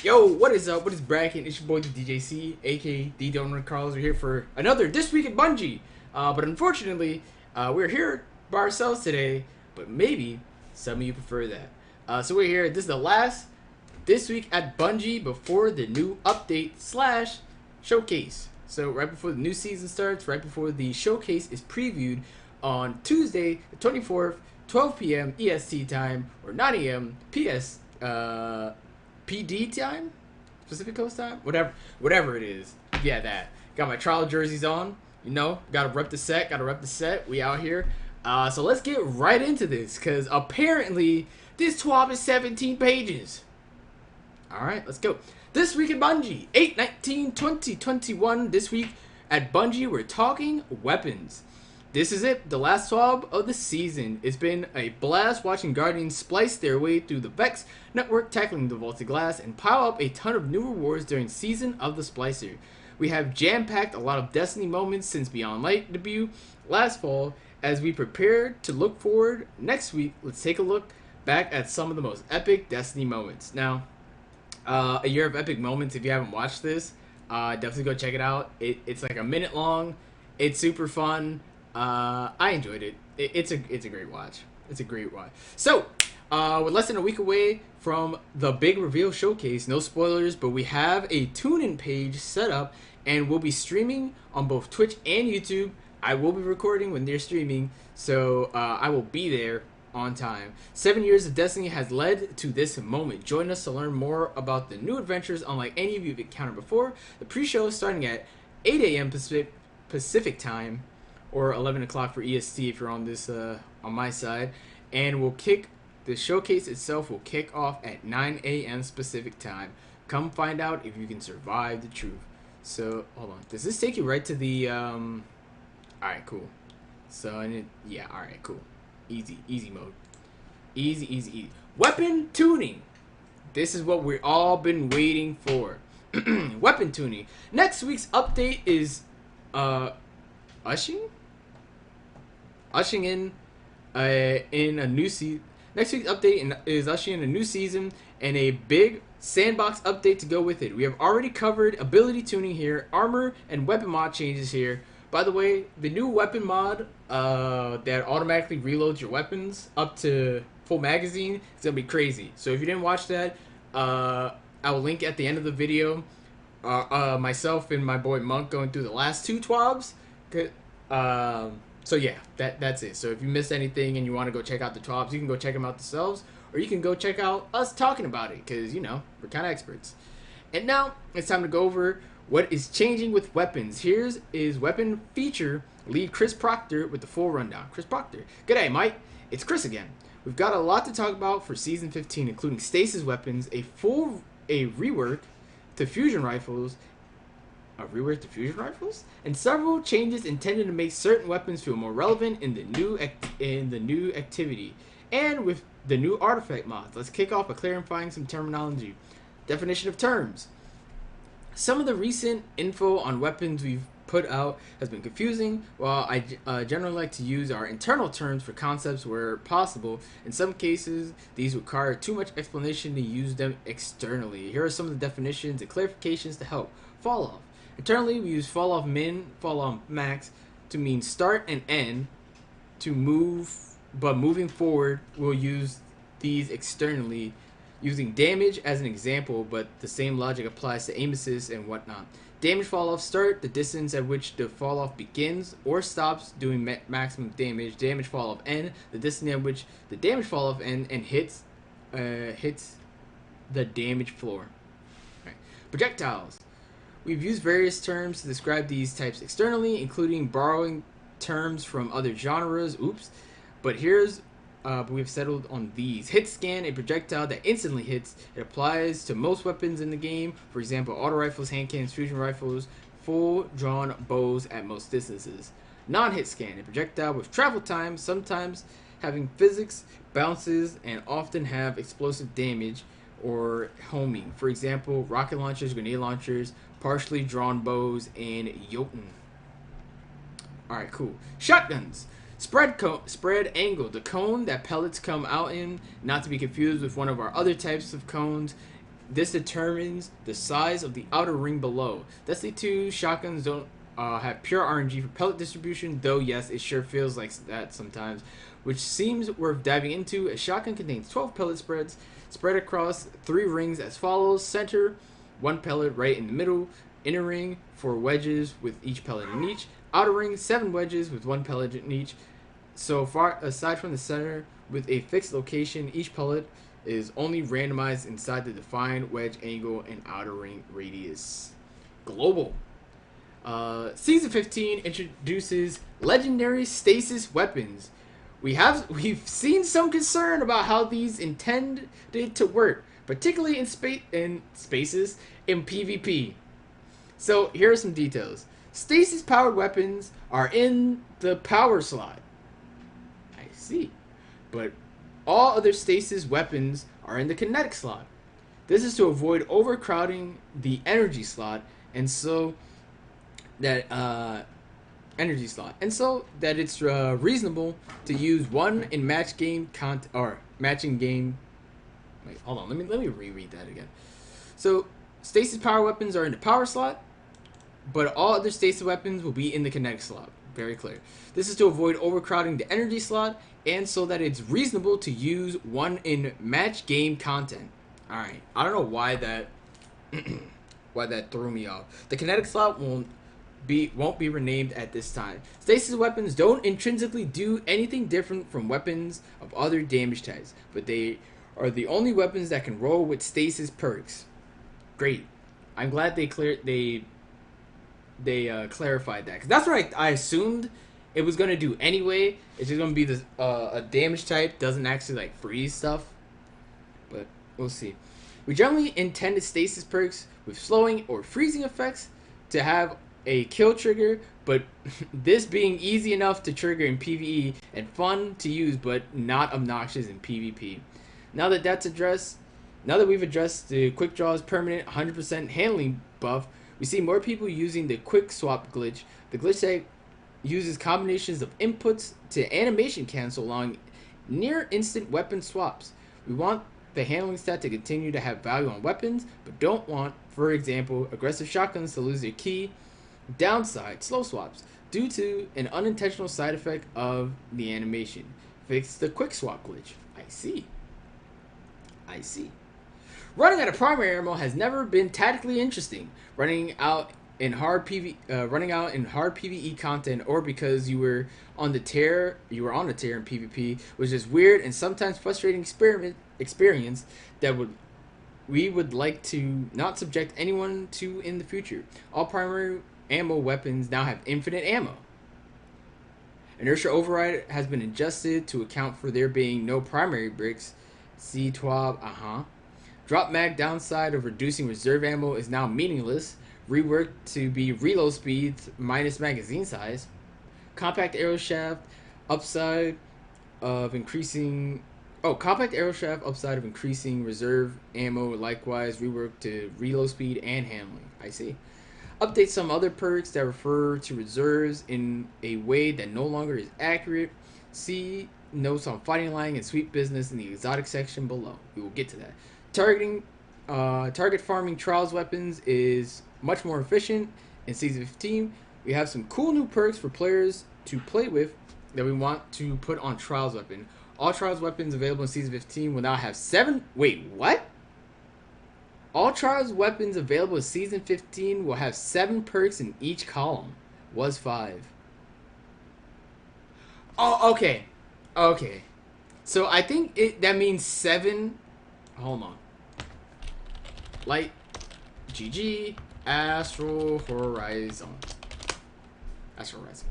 Yo, what is up? What is bracket? It's your boy the DJC, aka D Donor Carlos. We're here for another This Week at Bungie. But unfortunately, we're here by ourselves today. But maybe some of you prefer that. So we're here. This is the last This Week at Bungie before the new update slash showcase. So right before the new season starts, right before the showcase is previewed on Tuesday, the 24th, 12 p.m. EST time or 9 a.m. PS. PD time, Pacific Coast time, whatever it is. Yeah, that. Got my trial jerseys on. You know, gotta rep the set. Gotta rep the set. We out here. So let's get right into this, cause apparently this TWAB is 17 pages. All right, let's go. This week at Bungie, 8/19/2021. This week at Bungie, we're talking weapons. This is it, the last swab of the season. It's been a blast watching Guardians splice their way through the Vex network, tackling the vaulted glass, and pile up a ton of new rewards during Season of the Splicer. We have jam-packed a lot of Destiny moments since Beyond Light debut last fall. As we prepare to look forward next week, let's take a look back at some of the most epic Destiny moments. Now, a year of epic moments, if you haven't watched this, definitely go check it out. It's like a minute long. It's super fun. I enjoyed it. It's a great watch. It's a great watch. So, with less than a week away from the big reveal showcase, no spoilers, but we have a tune-in page set up, and we'll be streaming on both Twitch and YouTube. I will be recording when they're streaming, so I will be there on time. 7 years of Destiny has led to this moment. Join us to learn more about the new adventures unlike any of you've encountered before. The pre-show is starting at 8 a.m. Pacific time, or 11 o'clock for EST if you're on this on my side, and the showcase itself will kick off at 9 a.m. Pacific time. Come find out if you can survive the truth. So hold on, does this take you right to the all right, cool. So yeah, all right, cool. Easy mode, easy. Weapon tuning. This is what we've all been waiting for. Weapon tuning. Next week's update is ushering in a new season. Next week's update is ushering in a new season and a big sandbox update to go with it. We have already covered ability tuning here, armor and weapon mod changes here. By the way, the new weapon mod that automatically reloads your weapons up to full magazine is gonna be crazy. So if you didn't watch that, I will link at the end of the video. Myself and my boy Monk going through the last two TWABs. So yeah, that's it. So if you missed anything and you want to go check out the TWABs, you can go check them out yourselves, or you can go check out us talking about it, because, you know, we're kind of experts. And now it's time to go over what is changing with weapons. Here's weapon feature lead Chris Proctor with the full rundown. Chris Proctor. G'day, Mike. It's Chris again. We've got a lot to talk about for Season 15, including stasis weapons, a rework to fusion rifles, and several changes intended to make certain weapons feel more relevant in the new activity, and with the new artifact mods. Let's kick off by clarifying some terminology. Definition of terms. Some of the recent info on weapons we've put out has been confusing. While I generally like to use our internal terms for concepts where possible, in some cases these require too much explanation to use them externally. Here are some of the definitions and clarifications to help. Fall off. Internally, we use fall off min, fall off max to mean start and end to move, but moving forward, we'll use these externally, using damage as an example, but the same logic applies to aim assist and whatnot. Damage fall off start, the distance at which the fall off begins or stops doing maximum damage. Damage fall off end, the distance at which the damage fall off end and hits the damage floor. Right. Projectiles. We've used various terms to describe these types externally, including borrowing terms from other genres. But we've settled on these. Hit scan, a projectile that instantly hits. It applies to most weapons in the game. For example, auto rifles, hand cannons, fusion rifles, full drawn bows at most distances. Non-hit scan, a projectile with travel time, sometimes having physics, bounces, and often have explosive damage or homing. For example, rocket launchers, grenade launchers, partially drawn bows, and Jotun. Alright, cool. Shotguns. Spread angle, the cone that pellets come out in, not to be confused with one of our other types of cones. This determines the size of the outer ring below. Destiny 2 shotguns don't have pure RNG for pellet distribution, though yes, it sure feels like that sometimes, which seems worth diving into. A shotgun contains 12 pellet spreads, spread across 3 rings as follows: center, 1 pellet right in the middle; inner ring, 4 wedges with each pellet in each; outer ring, 7 wedges with 1 pellet in each. So far, aside from the center with a fixed location, each pellet is only randomized inside the defined wedge angle and outer ring radius. Global. Season 15 introduces legendary stasis weapons. We've seen some concern about how these intended to work, particularly in spaces in PvP. So here are some details. Stasis powered weapons are in the power slot. I see. But all other stasis weapons are in the kinetic slot. This is to avoid overcrowding the energy slot, and so that it's reasonable to use one in match game or matching game. Wait, hold on. Let me reread that again. So stasis power weapons are in the power slot, but all other stasis weapons will be in the kinetic slot. Very clear. This is to avoid overcrowding the energy slot, and so that it's reasonable to use one in match game content. All right. I don't know why that why that threw me off. The kinetic slot won't be renamed at this time. Stasis weapons don't intrinsically do anything different from weapons of other damage types, but they are the only weapons that can roll with stasis perks. Great. I'm glad they clarified that, because that's what I assumed it was gonna do anyway. It's just gonna be this a damage type, doesn't actually like freeze stuff, but we'll see. We generally intended stasis perks with slowing or freezing effects to have a kill trigger, but this being easy enough to trigger in PvE and fun to use but not obnoxious in PvP. Now that we've addressed the quick draw's permanent 100% handling buff, we see more people using the quick swap glitch. The glitch that uses combinations of inputs to animation cancel along near instant weapon swaps. We want the handling stat to continue to have value on weapons, but don't want, for example, aggressive shotguns to lose their key. Downside, slow swaps, due to an unintentional side effect of the animation. Fix the quick swap glitch. I see. Running out of primary ammo has never been tactically interesting. Running out in hard PvE content, or because you were on a tear in PvP, was just weird and sometimes frustrating experience that we would like to not subject anyone to in the future. All primary ammo weapons now have infinite ammo. Inertia override has been adjusted to account for there being no primary bricks. See TWAB, Drop mag downside of reducing reserve ammo is now meaningless. Reworked to be reload speed minus magazine size. Compact arrow shaft upside of increasing reserve ammo, likewise reworked to reload speed and handling. I see. Update some other perks that refer to reserves in a way that no longer is accurate. See notes on fighting line and sweep business in the exotic section below. We will get to that. Target farming trials weapons is much more efficient in Season 15. We have some cool new perks for players to play with that we want to put on trials weapon. All trials weapons available in Season 15 will now have 7... Wait, what? All trials weapons available in Season 15 will have 7 perks in each column. Was 5. Oh, okay. Okay. So I think that means 7... Hold on. Light. GG. Astral Horizon. Astral Horizon.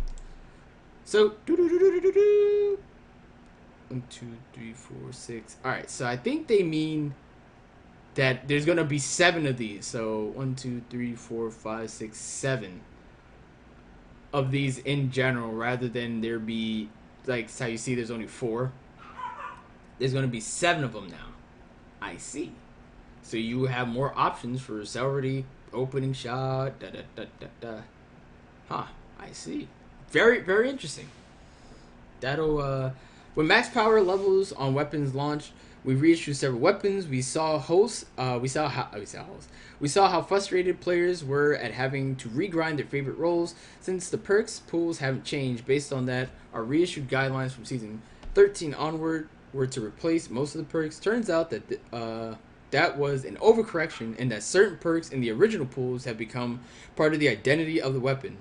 So, 1, 2, 3, 4, 6. Alright, so I think they mean that there's gonna be 7 of these. So 1, 2, 3, 4, 5, 6, 7 of these in general, rather than there be, like how you see there's only 4. There's gonna be 7 of them now. I see. So you have more options for celebrity, opening shot, Huh, I see. Very, very interesting. That'll, when max power levels on weapons launch, We reissued several weapons. We saw how frustrated players were at having to regrind their favorite roles. Since the perks pools haven't changed, based on that, our reissued guidelines from season 13 onward were to replace most of the perks. Turns out that that was an overcorrection, and that certain perks in the original pools have become part of the identity of the weapon.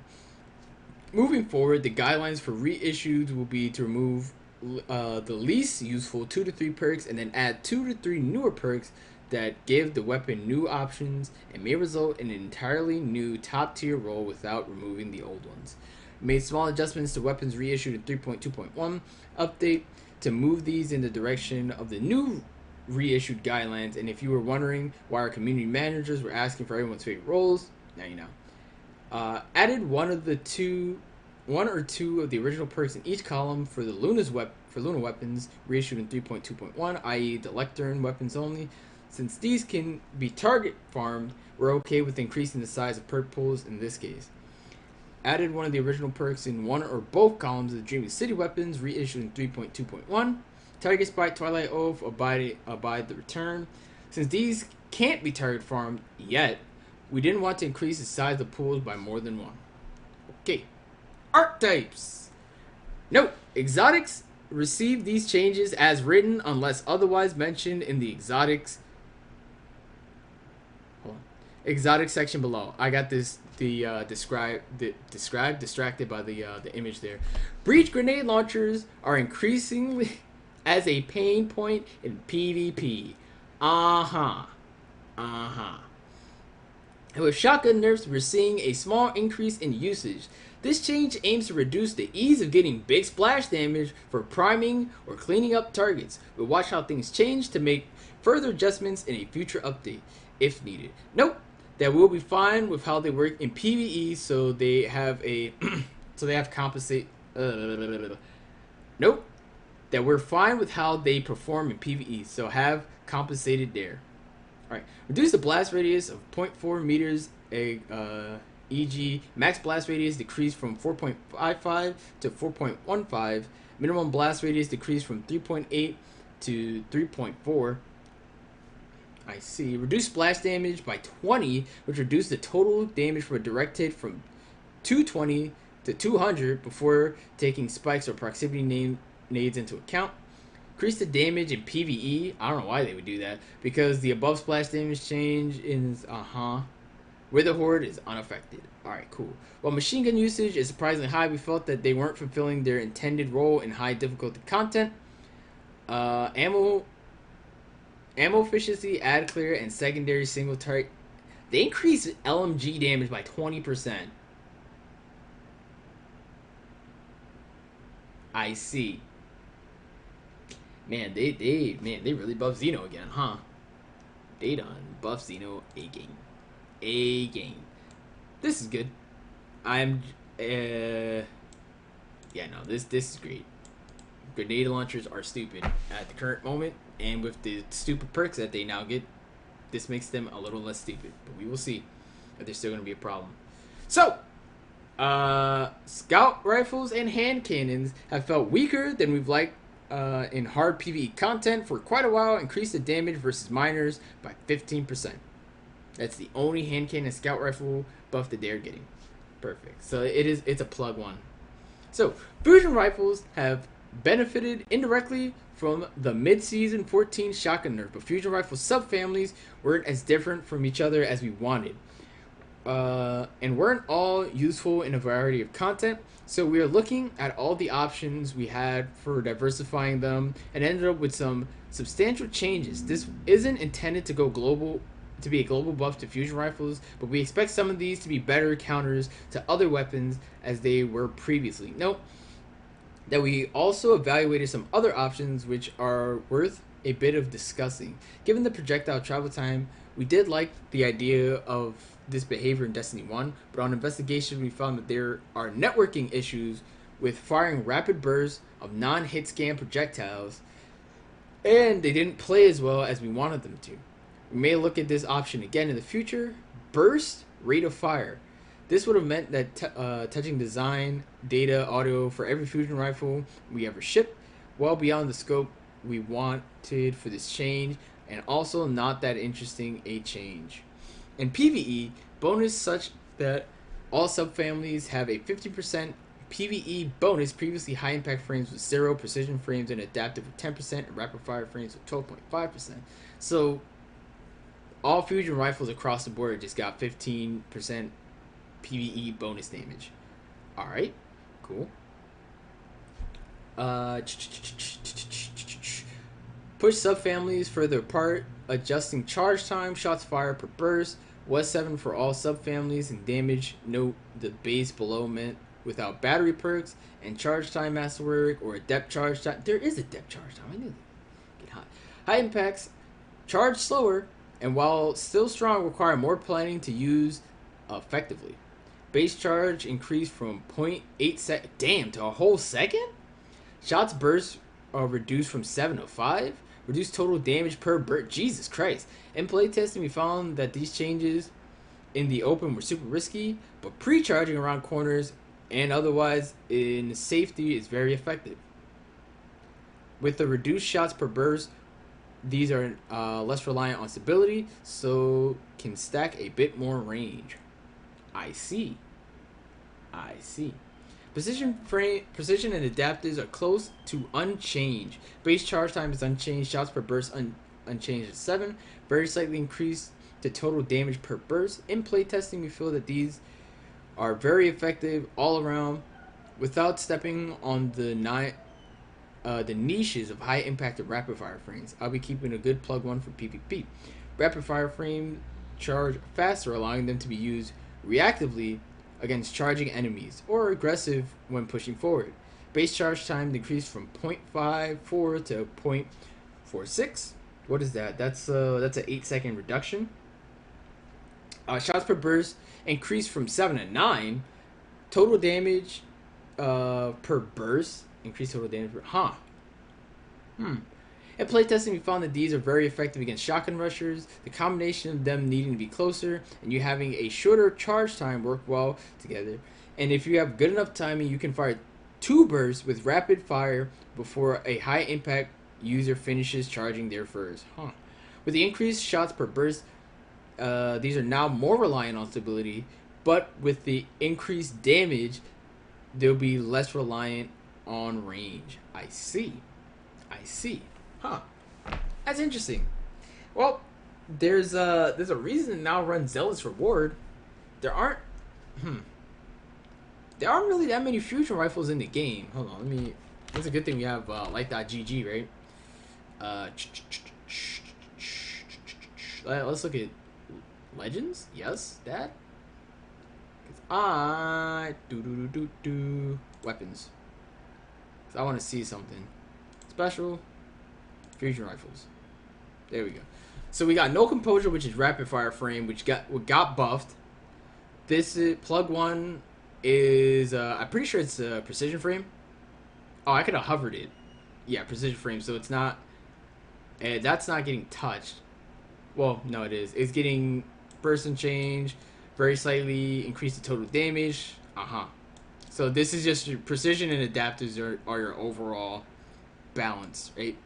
Moving forward, the guidelines for reissued will be to remove the least useful 2 to 3 perks and then add 2 to 3 newer perks that give the weapon new options and may result in an entirely new top tier role without removing the old ones. We made small adjustments to weapons reissued in 3.2.1 update to move these in the direction of the new reissued guidelines. And if you were wondering why our community managers were asking for everyone's favorite roles, now you know. Added one or two of the original perks in each column for the Luna weapons reissued in 3.2.1, i.e. the lectern weapons only. Since these can be target farmed, we're okay with increasing the size of perk pools in this case. Added one of the original perks in one or both columns of the Dreaming City weapons reissued in 3.2.1. Target Spike, Twilight Oath, Abide the Return. Since these can't be target farmed yet, we didn't want to increase the size of pools by more than one. Okay. Archetypes. Note, exotics receive these changes as written unless otherwise mentioned in the exotics section below. I got distracted by the image there. Breach grenade launchers are increasingly as a pain point in PvP. And with shotgun nerfs, we're seeing a small increase in usage. This change aims to reduce the ease of getting big splash damage for priming or cleaning up targets. We'll watch how things change to make further adjustments in a future update, if needed. Note that we'll be fine with how they work in PvE, so they have compensate. Note that we're fine with how they perform in PvE, so have compensated there. Alright, reduce the blast radius of 0.4 meters, e.g. max blast radius decreased from 4.55 to 4.15, minimum blast radius decreased from 3.8 to 3.4. I see. Reduce splash damage by 20, which reduced the total damage from a direct hit from 220 to 200 before taking spikes or proximity nades into account. Increase the damage in PvE. I don't know why they would do that. Because the above splash damage change is, where the horde is unaffected. Alright, cool. While machine gun usage is surprisingly high, we felt that they weren't fulfilling their intended role in high difficulty content. Ammo efficiency, ad clear, and secondary single target. They increased LMG damage by 20%. I see. Man, they really buffed Xeno again, huh? They done buffed Xeno a game. This is good. Yeah, no, this is great. Grenade launchers are stupid at the current moment, and with the stupid perks that they now get, this makes them a little less stupid. But we will see if there's still going to be a problem. So, scout rifles and hand cannons have felt weaker than we've liked in hard PvE content for quite a while. Increase the damage versus miners by 15%. That's the only hand cannon scout rifle buff that they're getting. Perfect. So it's a plug one. So fusion rifles have benefited indirectly from the mid-season 14 shotgun nerf, but fusion rifle subfamilies weren't as different from each other as we wanted, and weren't all useful in a variety of content. So we are looking at all the options we had for diversifying them, and ended up with some substantial changes. This isn't intended to go global, to be a global buff to fusion rifles, but we expect some of these to be better counters to other weapons as they were previously. Note that we also evaluated some other options which are worth a bit of discussing. Given the projectile travel time, we did like the idea of this behavior in Destiny 1, but on investigation we found that there are networking issues with firing rapid bursts of non-hit scan projectiles, and they didn't play as well as we wanted them to. We may look at this option again in the future. Burst rate of fire. This would have meant that touching design, data, audio for every fusion rifle we ever ship, well beyond the scope we wanted for this change, and also not that interesting a change. In PvE, bonus such that all subfamilies have a 50% PvE bonus. Previously, high impact frames with 0, precision frames and adaptive with 10%, and rapid fire frames with 12.5%. So all fusion rifles across the board just got 15% PvE bonus damage. Alright, cool. Push subfamilies further apart, adjusting charge time, shots fired per burst. Was 7 for all subfamilies, and damage, note the base below meant without battery perks, and charge time masterwork or adept charge time. There is a adept charge time. I knew that. Get hot. High impacts charge slower, and while still strong, require more planning to use effectively. Base charge increased from 0.8 sec. Damn, to a whole second. Shots burst reduced from 7 to 5. Reduced total damage per burst. Jesus Christ. In playtesting, we found that these changes in the open were super risky, but pre-charging around corners and otherwise in safety is very effective. With the reduced shots per burst, these are less reliant on stability, so can stack a bit more range. I see. Precision and adapters are close to unchanged. Base charge time is unchanged. Shots per burst unchanged at 7. Very slightly increased to total damage per burst. In playtesting, we feel that these are very effective all around without stepping on the niches of high impact rapid fire frames. I'll be keeping a good plug one for PvP. Rapid fire frames charge faster, allowing them to be used reactively against charging enemies, or aggressive when pushing forward. Base charge time decreased from 0.54 to 0.46. What is that? That's an 8-second reduction. Shots per burst increased from 7 to 9. Total damage per burst increased total damage per. In playtesting, we found that these are very effective against shotgun rushers. The combination of them needing to be closer and you having a shorter charge time work well together. And if you have good enough timing, you can fire 2 bursts with rapid fire before a high impact user finishes charging their first. With the increased shots per burst, these are now more reliant on stability, but with the increased damage, they'll be less reliant on range. I see. That's interesting. Well, there's a reason to now run Zealous Reward. There aren't really that many fusion rifles in the game. Hold on, it's a good thing we have like.gg, right? Let's look at Legends. Yes, that. Weapons. 'Cause I want to see something special. Fusion rifles. There we go. So we got No Composure, which is rapid fire frame, which got buffed. This is plug one is I'm pretty sure it's a precision frame. Oh, I could have hovered it. Yeah, precision frame. So it's not. That's not getting touched. Well, no, it is. It's getting burst and change, very slightly increase the total damage. So this is just your precision and adapters are your overall balance, right?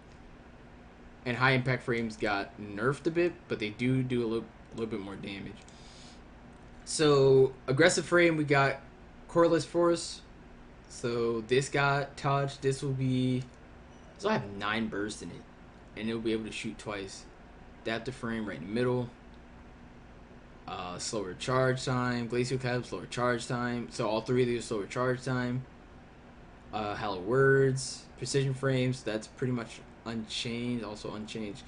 And high impact frames got nerfed a bit, but they do a little bit more damage. So aggressive frame, we got Coreless Force. So this got touched. This will have 9 bursts in it, and it'll be able to shoot twice. Adaptive frame right in the middle. Slower charge time. Glacial Cap, slower charge time. So all 3 of these are slower charge time. Hello Words, precision frames. That's pretty much unchanged, also unchanged.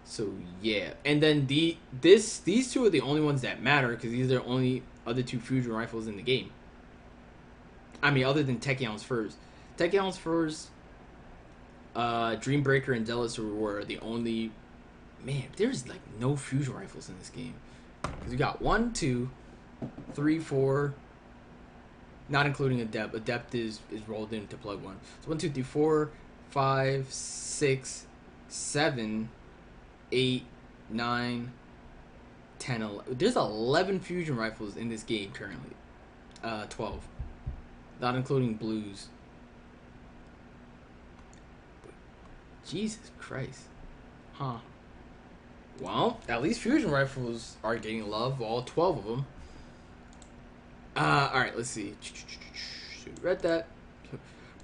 So yeah, and then these 2 are the only ones that matter because these are the only other 2 fusion rifles in the game. I mean, other than Techions First. Techions First, Dreambreaker, and Zealous Reward are the only. Man, there's like no fusion rifles in this game. Because we got 1, 2, 3, 4. Not including Adept. Adept is rolled into plug 1. So 1, 2, 3, 4, 5, 6, 7, 8, 9, 10, 11. There's 11 fusion rifles in this game currently. 12. Not including blues. Jesus Christ. Huh. Well, at least fusion rifles are getting love, all 12 of them. Alright, let's see. Read that.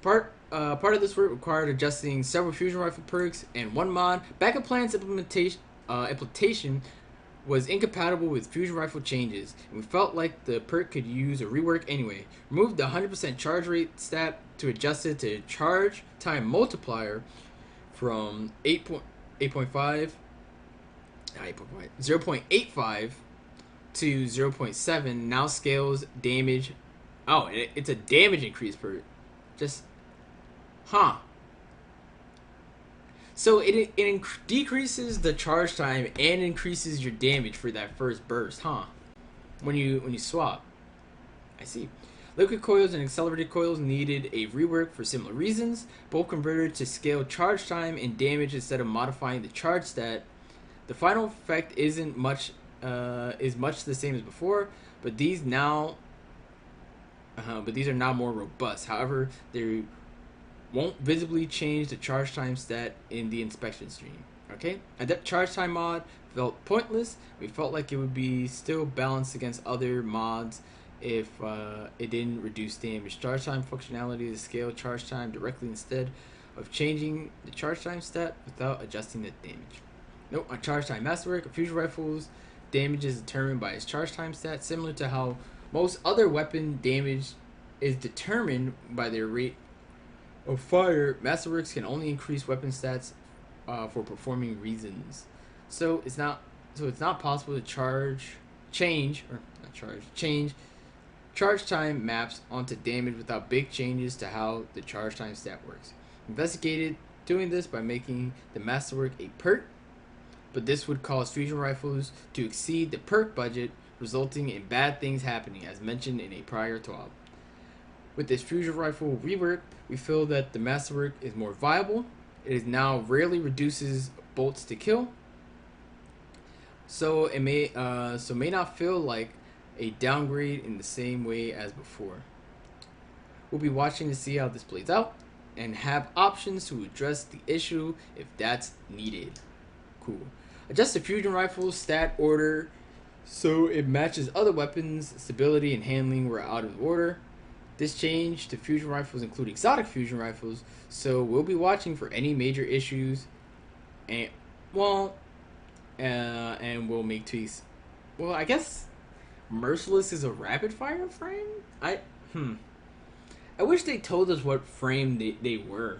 Part of this work required adjusting several fusion rifle perks and one mod. Backup plan's implementation was incompatible with fusion rifle changes, and we felt like the perk could use a rework anyway. Removed the 100% charge rate stat to adjust it to charge time multiplier from 0.85 to 0.7. Now scales damage. Oh, it's a damage increase per just so it decreases the charge time and increases your damage for that first burst, when you swap. I see. Liquid coils and accelerated coils needed a rework for similar reasons. Both converted to scale charge time and damage instead of modifying the charge stat. The final effect is much the same as before, but these are now more robust. However, they won't visibly change the charge time stat in the inspection stream. Okay, and that charge time mod felt pointless. We felt like it would be still balanced against other mods if it didn't reduce damage. Charge time functionality is scale charge time directly instead of changing the charge time stat without adjusting the damage. Note on charge time masterwork of fusion rifles, damage is determined by its charge time stat, similar to how most other weapon damage is determined by their rate of fire. Masterworks can only increase weapon stats for performing reasons. So it's not possible to change charge time maps onto damage without big changes to how the charge time stat works. Investigated doing this by making the masterwork a perk, but this would cause fusion rifles to exceed the perk budget, resulting in bad things happening, as mentioned in a prior talk. With this fusion rifle rework, we feel that the masterwork is more viable. It is now rarely reduces bolts to kill, so it may not feel like a downgrade in the same way as before. We'll be watching to see how this plays out and have options to address the issue if that's needed. Cool. Adjust the fusion rifle's stat order so it matches other weapons. Stability and handling were out of order. This change to fusion rifles include exotic fusion rifles, so we'll be watching for any major issues, and we'll make tweaks. Well, I guess Merciless is a rapid fire frame. I wish they told us what frame they were.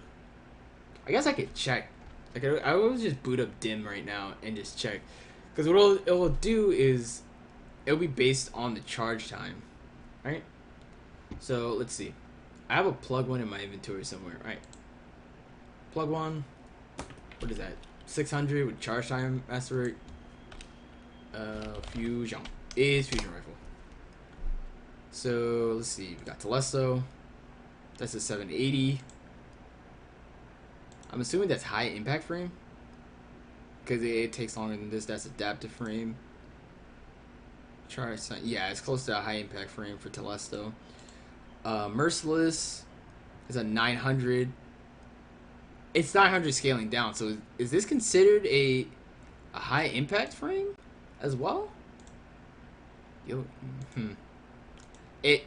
I guess I could check. Like I will just boot up Dim right now and just check, because what it will do is it'll be based on the charge time, right? So let's see. I have a plug one in my inventory somewhere, right? Plug one. What is that? 600 with charge time master. Fusion is fusion rifle. So let's see. We got Telesto. That's a 780. I'm assuming that's high impact frame, because it takes longer than this. That's adaptive frame. Charge time. Yeah, it's close to a high impact frame for Telesto. Merciless is a 900. It's 900 scaling down. So is this considered a high impact frame as well? This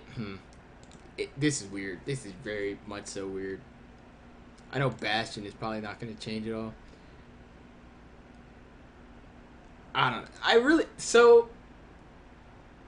is weird. This is very much so weird. I know Bastion is probably not going to change at all. I don't know. So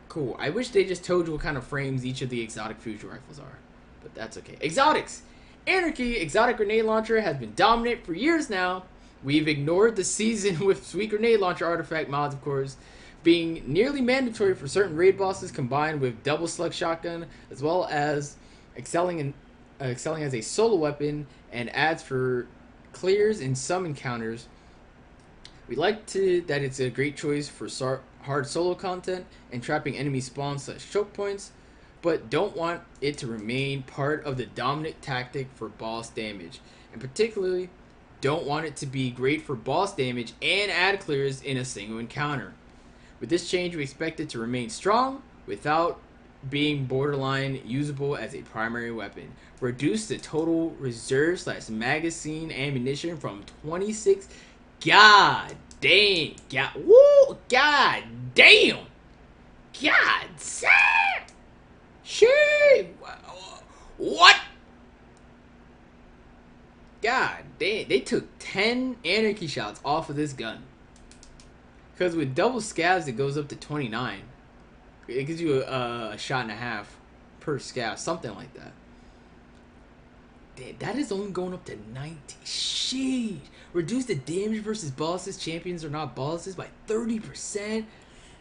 cool. I wish they just told you what kind of frames each of the exotic fusion rifles are, but that's okay. Exotics! Anarchy exotic grenade launcher has been dominant for years now. We've ignored the season with sweet grenade launcher artifact mods, of course, being nearly mandatory for certain raid bosses, combined with double slug shotgun, as well as excelling as a solo weapon and adds for clears in some encounters. We like that it's a great choice for hard solo content and trapping enemy spawns / choke points, but don't want it to remain part of the dominant tactic for boss damage, and particularly don't want it to be great for boss damage and add clears in a single encounter. With this change, we expect it to remain strong without being borderline usable as a primary weapon. Reduce the total reserve slash magazine ammunition from 26. God damn. God, woo, God damn. God damn. Shit. What? God damn. They took 10 anarchy shots off of this gun. Because with double scavs, it goes up to 29. It gives you a shot and a half per scav, something like that. Damn, that is only going up to 90. Sheesh. Reduce the damage versus bosses, champions or not bosses, by 30%.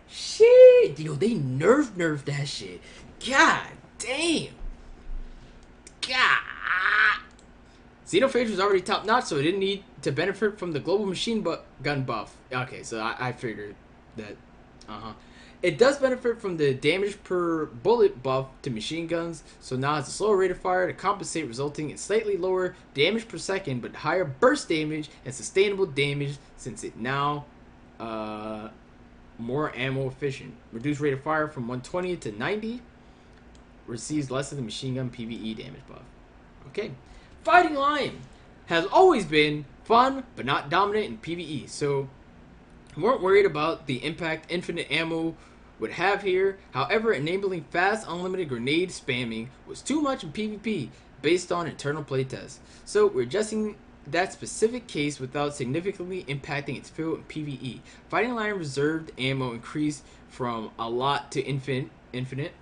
Shit. Yo, they nerfed that shit. God damn. God. Xenophage was already top notch, so it didn't need to benefit from the global machine gun buff. Okay, so I figured that. It does benefit from the damage per bullet buff to machine guns, so now it's a slower rate of fire to compensate, resulting in slightly lower damage per second, but higher burst damage and sustainable damage since it now more ammo efficient. Reduced rate of fire from 120 to 90. Receives less of the machine gun PvE damage buff. Okay. Fighting Lion has always been fun, but not dominant in PvE, so we weren't worried about the impact infinite ammo would have here. However, enabling fast, unlimited grenade spamming was too much in PvP based on internal playtests. So we're adjusting that specific case without significantly impacting its feel in PvE. Fighting Lion reserved ammo increased from a lot to infinite.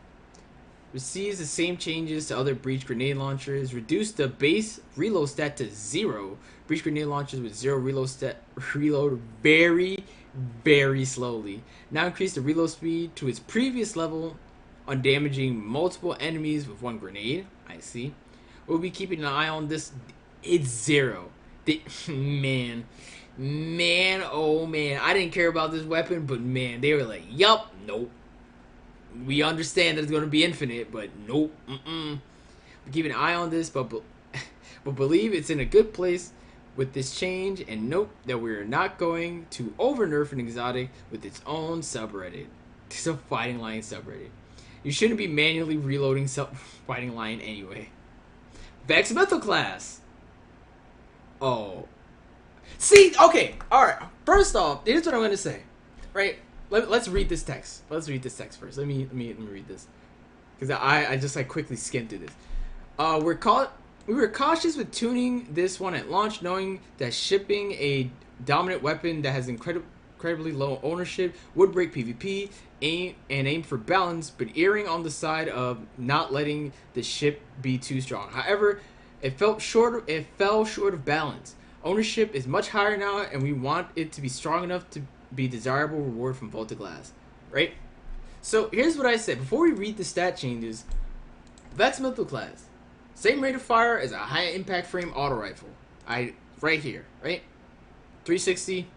Receives the same changes to other breach grenade launchers. Reduce the base reload stat to 0. Breach grenade launchers with 0 reload stat reload very, very slowly. Now increase the reload speed to its previous level on damaging multiple enemies with 1 grenade. I see. We'll be keeping an eye on this. It's 0. Man, oh man. I didn't care about this weapon, but man, they were like, yup, nope. We understand that it's going to be infinite, but nope. We're keeping an eye on this, but believe it's in a good place with this change, and note that we're not going to over nerf an exotic with its own subreddit. It's a Fighting Lion subreddit. You shouldn't be manually reloading Fighting Lion anyway. Vex Mytho class. Oh. See, okay, alright. First off, here's what I'm going to say. Right? Let's read this text. Let's read this text first. Let me read this, because I just like quickly skimmed through this. We were cautious with tuning this one at launch, knowing that shipping a dominant weapon that has incredibly low ownership would break PvP. Aim for balance, but erring on the side of not letting the ship be too strong. However, it fell short of balance. Ownership is much higher now, and we want it to be strong enough to be desirable reward from Volta Glass, right? So here's what I said before we read the stat changes. Vex Mytho class, same rate of fire as a high impact frame auto rifle. Right here, right? 360.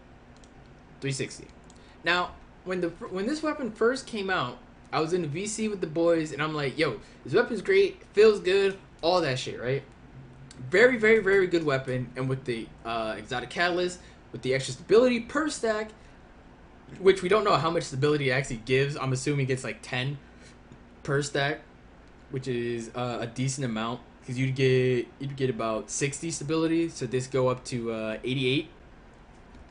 Now, when this weapon first came out, I was in the VC with the boys, and I'm like, yo, this weapon's great, feels good, all that shit, right? Very, very, very good weapon, and with the exotic catalyst, with the extra stability per stack, which we don't know how much stability it actually gives. I'm assuming it's like 10 per stack, which is a decent amount, because you'd get about 60 stability, so this go up to 88.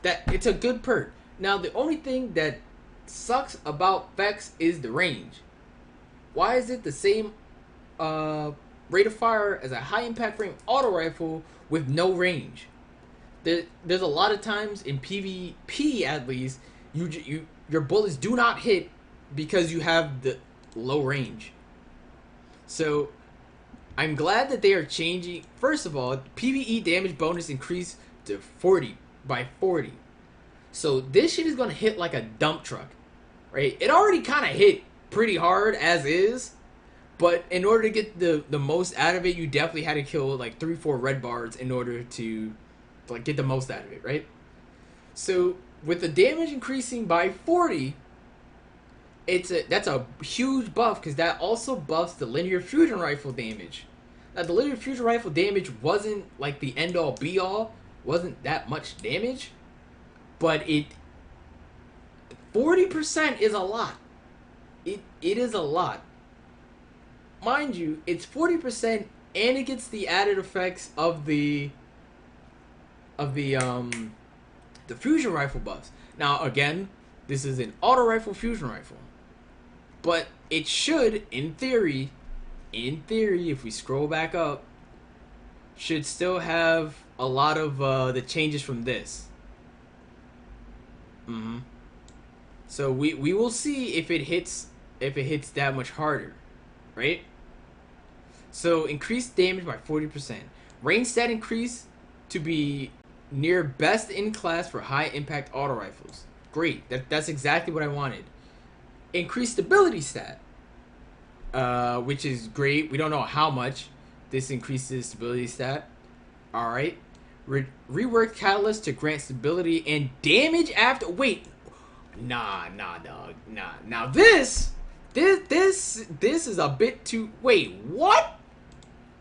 That it's a good perk. Now the only thing that sucks about Vex is the range. Why is it the same rate of fire as a high impact frame auto rifle with no range? There's a lot of times in PvP, at least, your bullets do not hit because you have the low range. So I'm glad that they are changing. First of all, PvE damage bonus increased to 40 by 40. So this shit is gonna hit like a dump truck, right? It already kind of hit pretty hard as is, but in order to get the most out of it, you definitely had to kill like 3-4 red bars in order to like get the most out of it, right? So with the damage increasing by 40, that's a huge buff, because that also buffs the linear fusion rifle damage. Now the linear fusion rifle damage wasn't like the end all be all, wasn't that much damage, but 40% is a lot. It is a lot. mind you, it's 40% and it gets the added effects of the fusion rifle buffs. Now again, this is an auto rifle fusion rifle. But it should, in theory, if we scroll back up, should still have a lot of the changes from this. So we will see if it hits that much harder, right? So increased damage by 40%. Range stat increase to be near best in class for high impact auto rifles. Great. That's exactly what I wanted. Increased stability stat, which is great. We don't know how much this increases stability stat. All right. Rework catalyst to grant stability and damage after. Wait. Nah, dog. Nah. Now this is a bit too. Wait, what?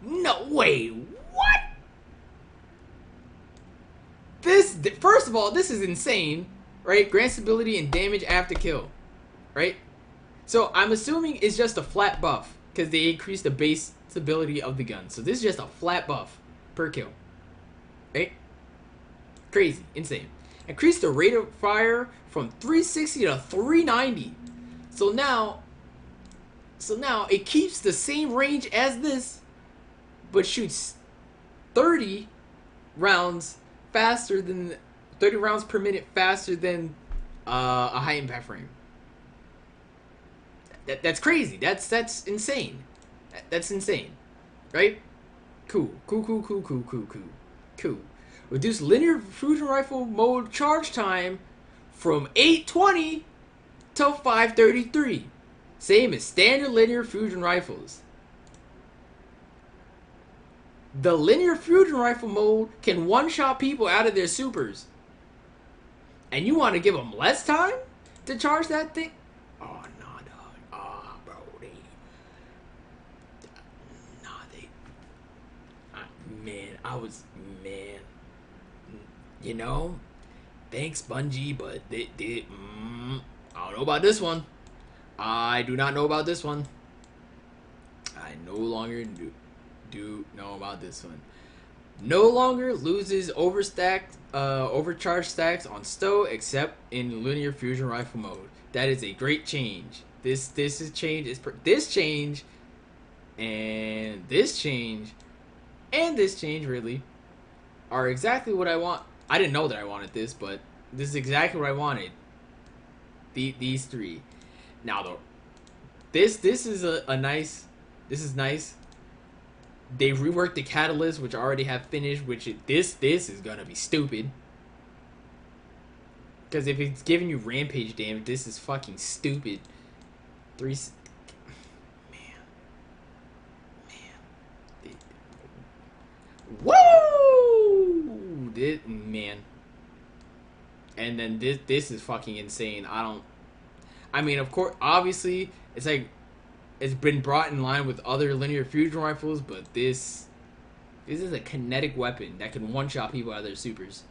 No, wait, what? This, first of all, this is insane, right? Grant stability and damage after kill, right? So I'm assuming it's just a flat buff because they increased the base stability of the gun. So this is just a flat buff per kill, right? Crazy, insane. Increase the rate of fire from 360 to 390. So now it keeps the same range as this, but shoots 30 rounds faster than 30 rounds per minute faster than a high impact frame. That's crazy. That's insane. That's insane, right? Cool. Reduce linear fusion rifle mode charge time from 820 to 533. Same as standard linear fusion rifles. The linear fusion rifle mode can one-shot people out of their supers. And you want to give them less time to charge that thing? Oh, no, dog. Oh, bro. Man. You know, thanks, Bungie, but I don't know about this one. I do not know about this one. I no longer do know about this one. No longer loses overcharged stacks on stow except in linear fusion rifle mode. That is a great change. This is change is this change and this change really are exactly what I want. I didn't know that I wanted this, but this is exactly what I wanted. These three. Now though, this is a nice. This is nice. They reworked the catalyst, which I already have finished. This is gonna be stupid. Because if it's giving you rampage damage, this is fucking stupid. Man. Woo! Man. And then this is fucking insane. I mean, of course, obviously, it's like it's been brought in line with other linear fusion rifles, but this is a kinetic weapon that can one-shot people out of their supers.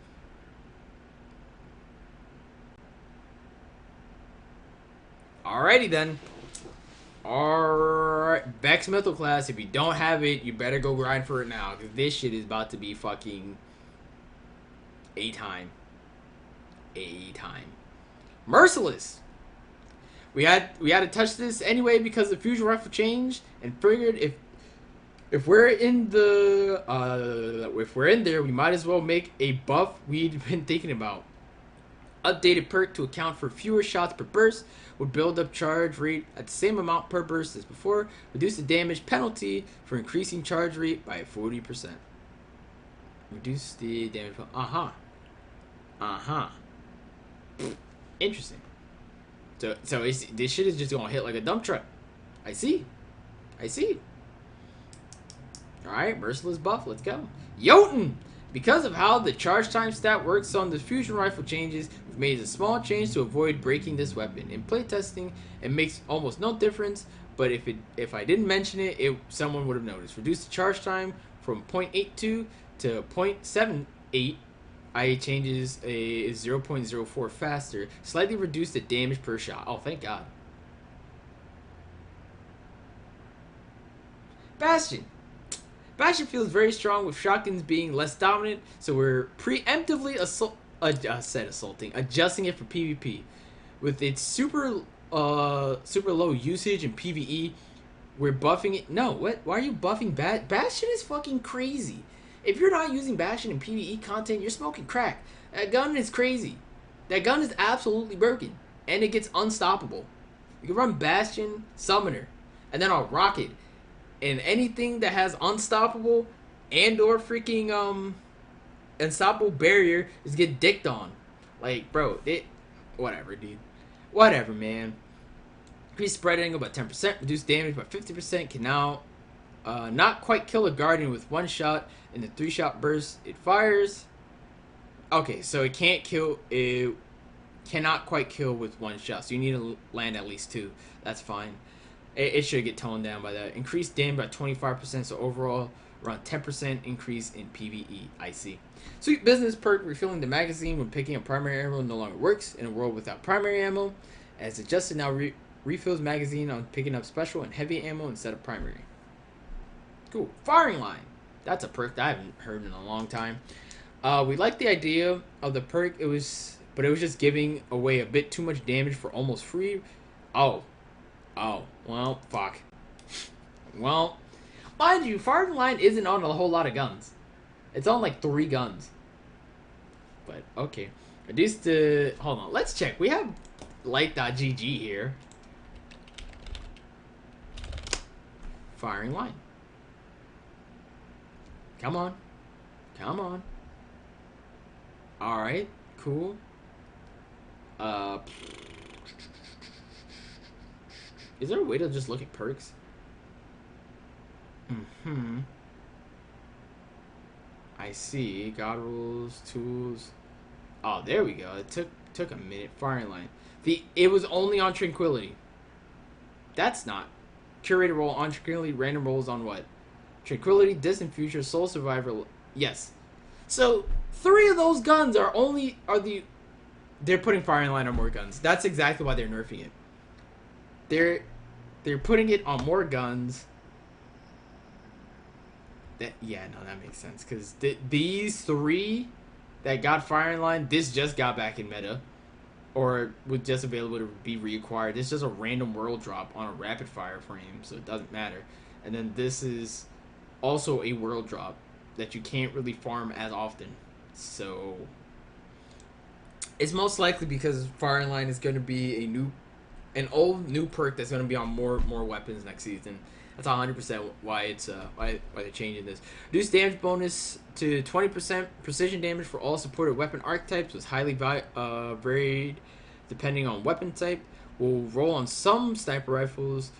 Alrighty then. Alright, Vex Mythal class. If you don't have it, you better go grind for it now, because this shit is about to be fucking A-time. Merciless. We had to touch this anyway because the fusion rifle changed, and figured if we're in there, we might as well make a buff we'd been thinking about. Updated perk to account for fewer shots per burst would build up charge rate at the same amount per burst as before. Reduce the damage penalty for increasing charge rate by 40%. Reduce the damage. Interesting. So this shit is just gonna hit like a dump truck. I see. Alright, Merciless buff, let's go. Jotun! Because of how the charge time stat works on the fusion rifle changes, we've made a small change to avoid breaking this weapon. In playtesting, it makes almost no difference, but if I didn't mention it, someone would have noticed. Reduce the charge time from 0.82 to 0.78. IA changes is 0.04 faster. Slightly reduce the damage per shot. Oh, thank God. Bastion. Bastion feels very strong with shotguns being less dominant, so we're preemptively adjusting it for PvP. With its super low usage in PvE, we're buffing it. No, what? Why are you buffing Bastion? Is fucking crazy. If you're not using Bastion in PvE content, you're smoking crack. That gun is crazy. That gun is absolutely broken, and it gets unstoppable. You can run Bastion, Summoner, and then I'll Rocket, and anything that has unstoppable and/or freaking unstoppable barrier is get dicked on. Like, bro, whatever, dude. Whatever, man. Increase spread angle by 10%, reduce damage by 50%, can now not quite kill a guardian with one shot in the 3-shot burst it fires. Okay, so it can't kill, it cannot quite kill with one shot, so you need to land at least 2. That's fine. It should get toned down by that. Increase damage by 25%, so overall around 10% increase in PvE. I see. Sweet business perk, refilling the magazine when picking up primary ammo no longer works in a world without primary ammo. As adjusted now refills magazine on picking up special and heavy ammo instead of primary. Cool. Firing line. That's a perk that I haven't heard in a long time. We like the idea of the perk. But it was just giving away a bit too much damage for almost free. Oh, well, fuck. Well, mind you, firing line isn't on a whole lot of guns. It's on like 3 guns. But okay, reduce the. Hold on, let's check. We have light.gg here. Firing line. Come on. Come on. Alright, cool. Is there a way to just look at perks? I see. God rules, tools. Oh, there we go. It took a minute. Firing line. It was only on Tranquility. That's not. Curator roll on Tranquility. Random rolls on what? Tranquility, Distant Future, Soul Survivor. Yes. So 3 of those guns they're putting firing line on more guns. That's exactly why they're nerfing it. They're putting it on more guns. That makes sense, because these 3 that got firing line, this just got back in meta, or was just available to be reacquired. This is just a random world drop on a rapid fire frame, so it doesn't matter. And then this is also a world drop that you can't really farm as often. So it's most likely because firing line is going to be an old new perk that's going to be on more weapons next season. That's 100% why why they're changing this. Reduce damage bonus to 20%. Precision damage for all supported weapon archetypes was highly varied depending on weapon type. Will roll on some sniper rifles,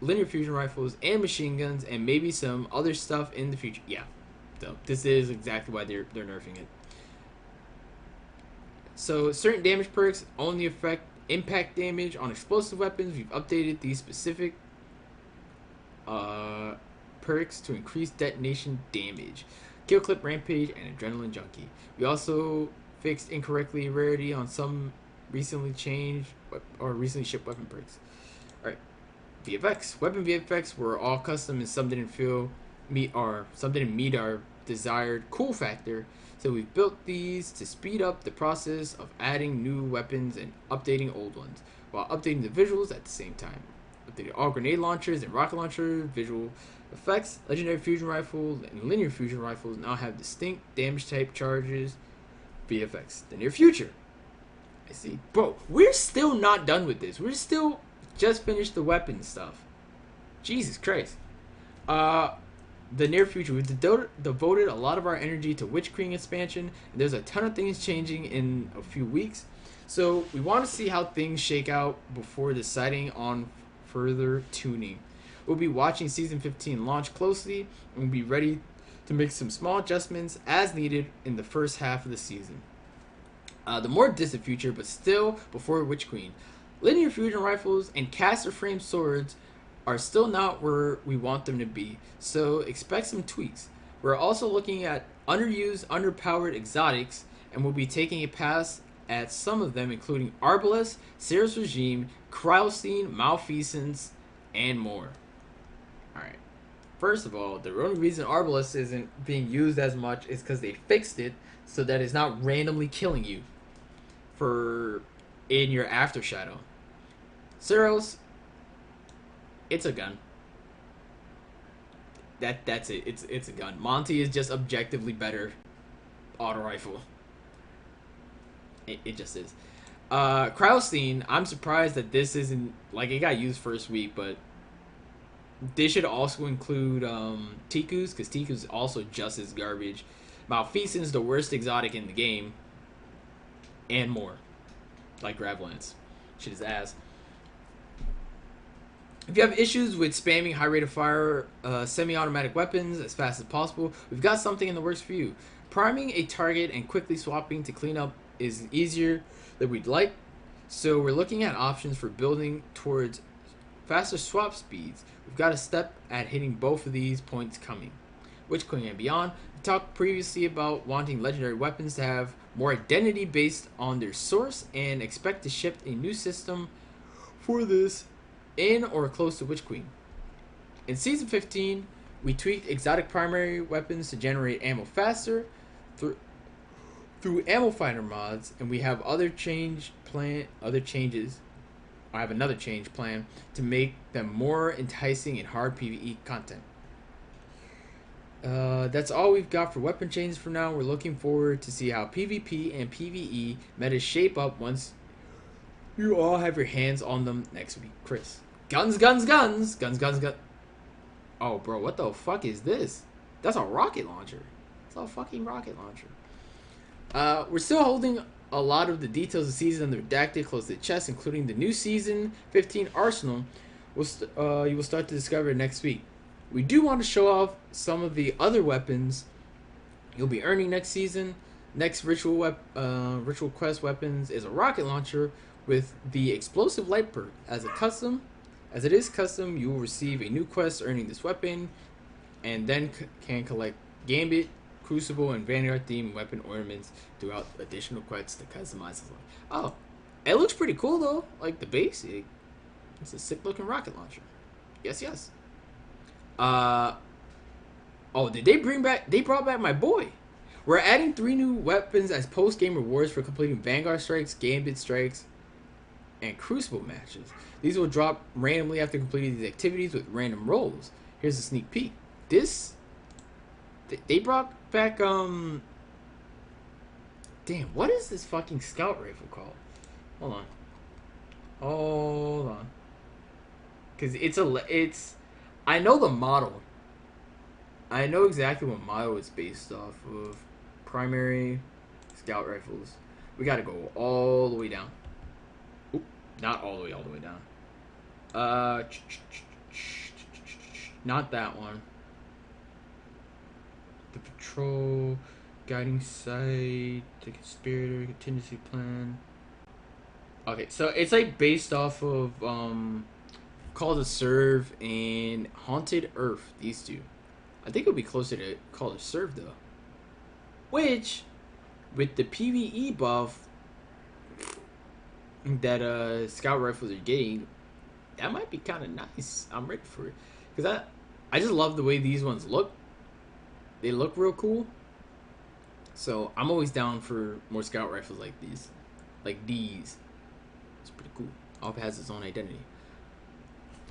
linear fusion rifles, and machine guns, and maybe some other stuff in the future. Yeah, so this is exactly why they're nerfing it. So certain damage perks only affect impact damage on explosive weapons. We've updated these specific perks to increase detonation damage. Kill Clip Rampage and Adrenaline Junkie. We also fixed incorrectly rarity on some recently changed or recently shipped weapon perks. Alright. VFX. Weapon VFX were all custom and some didn't meet our desired cool factor. So we built these to speed up the process of adding new weapons and updating old ones, while updating the visuals at the same time. Updated all grenade launchers and rocket launcher visual effects. Legendary fusion rifles and linear fusion rifles now have distinct damage type charges. VFX. The near future. I see. Bro, we're still not done with this. We're still just finished the weapon stuff. Jesus Christ. The near future, we've devoted a lot of our energy to Witch Queen expansion, and there's a ton of things changing in a few weeks. So we want to see how things shake out before deciding on further tuning. We'll be watching Season 15 launch closely, and we'll be ready to make some small adjustments as needed in the first half of the season. The more distant future, but still before Witch Queen. Linear fusion rifles and caster frame swords are still not where we want them to be, so expect some tweaks. We're also looking at underused, underpowered exotics, and we'll be taking a pass at some of them, including Arbalest, Cirrus Regime, Cryostine, Malfeasance, and more. Alright. First of all, the only reason Arbalest isn't being used as much is because they fixed it so that it's not randomly killing you for in your after shadow. Ceros, it's a gun. That's it. It's a gun. Monty is just objectively better auto rifle. It just is. Kraustein, I'm surprised that this isn't like it got used first week, but they should also include Tikus, because Tikus is also just as garbage. Malfeasance, the worst exotic in the game, and more, like Gravelance. Shit is ass. If you have issues with spamming high rate of fire semi-automatic weapons as fast as possible, we've got something in the works for you. Priming a target and quickly swapping to clean up is easier than we'd like, so we're looking at options for building towards faster swap speeds. We've got a step at hitting both of these points coming. Witch Queen and beyond. We talked previously about wanting legendary weapons to have more identity based on their source, and expect to ship a new system for this in or close to Witch Queen. In Season 15, we tweaked exotic primary weapons to generate ammo faster through ammo finder mods, and we have other changes. I have another change plan to make them more enticing in hard PvE content. That's all we've got for weapon changes for now. We're looking forward to see how PvP and PvE metas shape up once you all have your hands on them next week. Chris. Guns, guns, guns! Guns, guns, guns. Oh, bro, what the fuck is this? That's a rocket launcher. It's a fucking rocket launcher. We're still holding a lot of the details of the season under redacted close to the chest, including the new Season 15 arsenal you will start to discover next week. We do want to show off some of the other weapons you'll be earning next season. Next ritual quest weapons is a rocket launcher with the explosive light perk. As it is custom, you will receive a new quest earning this weapon, and then can collect Gambit, Crucible, and Vanguard themed weapon ornaments throughout additional quests to customize it. Oh, it looks pretty cool though. Like the basic, it's a sick looking rocket launcher. Yes, yes. Oh, did they bring back? They brought back my boy. We're adding 3 new weapons as post-game rewards for completing Vanguard strikes, Gambit strikes, and Crucible matches. These will drop randomly after completing these activities with random rolls. Here's a sneak peek. They brought back damn, what is this fucking scout rifle called? Hold on. Cause it's I know the model. I know exactly what model it's based off of. Primary scout rifles. We gotta go all the way down. Oop, not all the way down. Not that one. The patrol, guiding sight, the conspirator, contingency plan. Okay, so it's like based off of Call to Serve and Haunted Earth. These two. I think it'll be closer to Call to Serve though. Which, with the PvE buff that scout rifles are getting, that might be kind of nice. I'm ready for it, because I just love the way these ones look. They look real cool. So I'm always down for more scout rifles like these. Like these. It's pretty cool. All it has its own identity.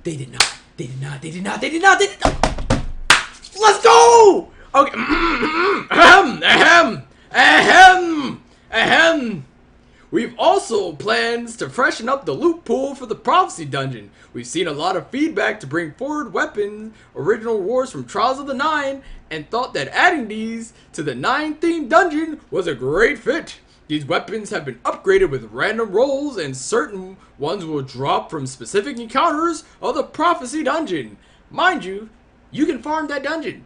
They did not. Let's go! Okay. Ahem. We've also plans to freshen up the loot pool for the Prophecy Dungeon. We've seen a lot of feedback to bring forward weapons, original rewards from Trials of the Nine, and thought that adding these to the 9-themed dungeon was a great fit. These weapons have been upgraded with random rolls, and certain ones will drop from specific encounters of the Prophecy Dungeon. Mind you, you can farm that dungeon.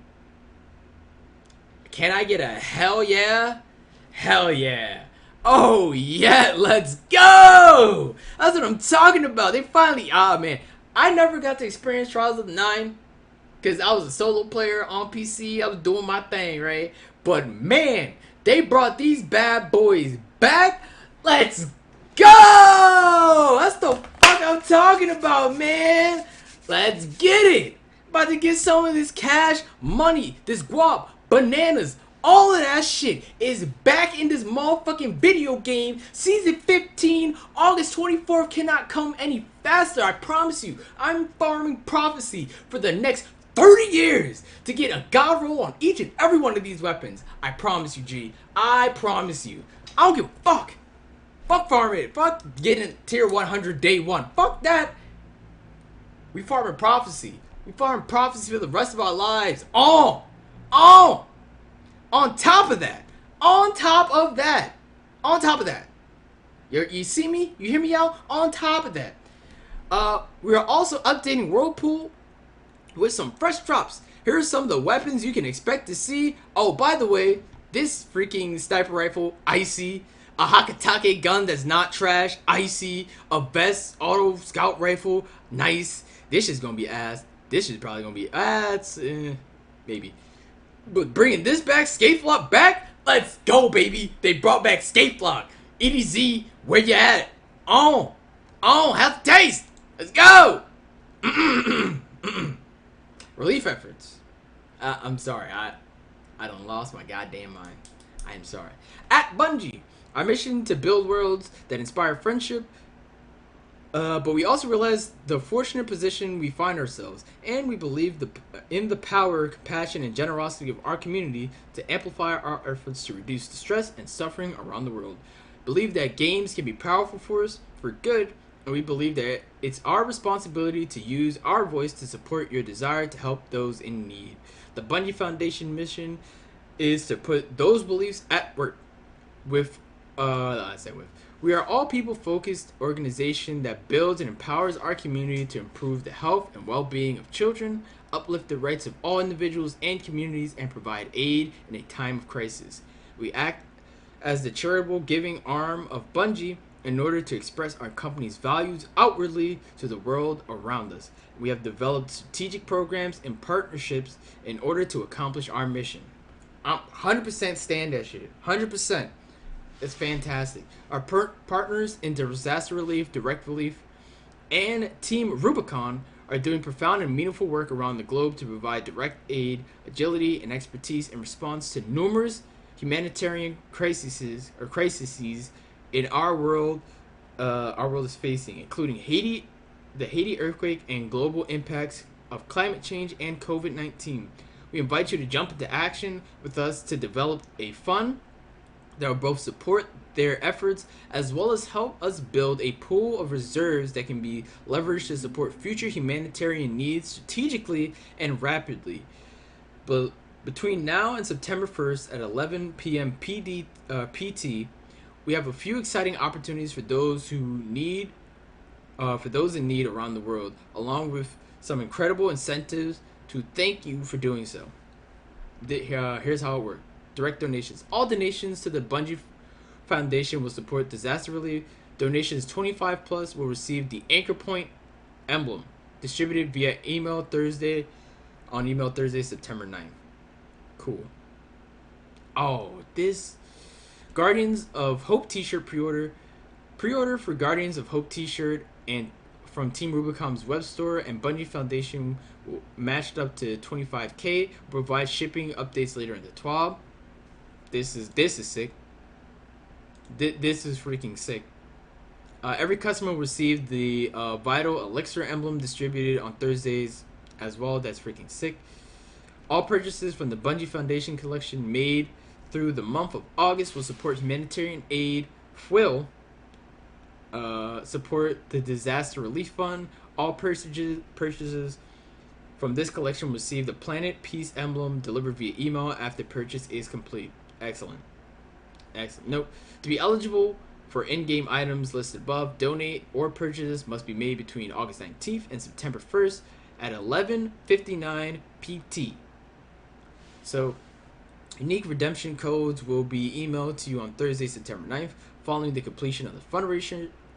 Can I get a hell yeah? Hell yeah. Oh yeah, let's go! That's what I'm talking about. They finally, man. I never got to experience Trials of the Nine because I was a solo player on PC. I was doing my thing, right? But man, they brought these bad boys back. Let's go! That's the fuck I'm talking about, man. Let's get it. About to get some of this cash, money, this guap, bananas, all of that shit is back in this motherfucking video game. Season 15, August 24th cannot come any faster, I promise you. I'm farming prophecy for the next 30 years to get a god roll on each and every one of these weapons. I promise you, G. I promise you. I don't give a fuck. Fuck farming. Fuck getting tier 100 day one. Fuck that. We farming prophecy. We farming prophecy for the rest of our lives. On top of that. You see me? You hear me out? On top of that. We are also updating Whirlpool with some fresh drops. Here are some of the weapons you can expect to see. Oh, by the way, this freaking sniper rifle, icy. A Hakatake gun that's not trash, icy. A Best auto scout rifle, nice. This shit's gonna be ass. This shit's probably gonna be ass. Maybe. But bringing this back, Skate Flock back? Let's go, baby. They brought back Skate Flock. EDZ, where you at? Have the taste. Let's go. Relief efforts. I'm sorry. I done lost my goddamn mind. I am sorry. At Bungie, our mission to build worlds that inspire friendship. But we also realize the fortunate position we find ourselves, and we believe in the power, compassion, and generosity of our community to amplify our efforts to reduce the stress and suffering around the world. Believe that games can be powerful force for good, and we believe that it's our responsibility to use our voice to support your desire to help those in need. The Bungie Foundation mission is to put those beliefs at work with. We are all people-focused organization that builds and empowers our community to improve the health and well-being of children, uplift the rights of all individuals and communities, and provide aid in a time of crisis. We act as the charitable giving arm of Bungie in order to express our company's values outwardly to the world around us. We have developed strategic programs and partnerships in order to accomplish our mission. I'm 100% stand that shit. 100%. It's fantastic. Our partners in disaster relief, direct relief, and Team Rubicon are doing profound and meaningful work around the globe to provide direct aid, agility, and expertise in response to numerous humanitarian crises in our world is facing, including Haiti, the Haiti earthquake, and global impacts of climate change and COVID-19. We invite you to jump into action with us to develop a fund that will both support their efforts as well as help us build a pool of reserves that can be leveraged to support future humanitarian needs strategically and rapidly. But between now and September 1st at 11 p.m. PT, we have a few exciting opportunities for those in need around the world, along with some incredible incentives to thank you for doing so. Here's how it works. Direct donations. All donations to the Bungie Foundation will support disaster relief. Donations 25 plus will receive the Anchor Point emblem distributed via email Thursday, September 9th. Cool. Oh, this Guardians of Hope t-shirt pre-order for Guardians of Hope t-shirt and from Team Rubicon's web store and Bungie Foundation matched up to 25k. Will provide shipping updates later in the TWAB. This is sick. This is freaking sick. Every customer will receive the Vital Elixir emblem distributed on Thursdays as well. That's freaking sick. All purchases from the Bungie Foundation collection made through the month of August will support humanitarian aid, will support the Disaster Relief Fund. All purchases from this collection will receive the Planet Peace emblem delivered via email after purchase is complete. Excellent. Note, to be eligible for in-game items listed above, donate or purchases must be made between August 19th and September 1st at 11:59 PT. So, unique redemption codes will be emailed to you on Thursday, September 9th. Following the completion of the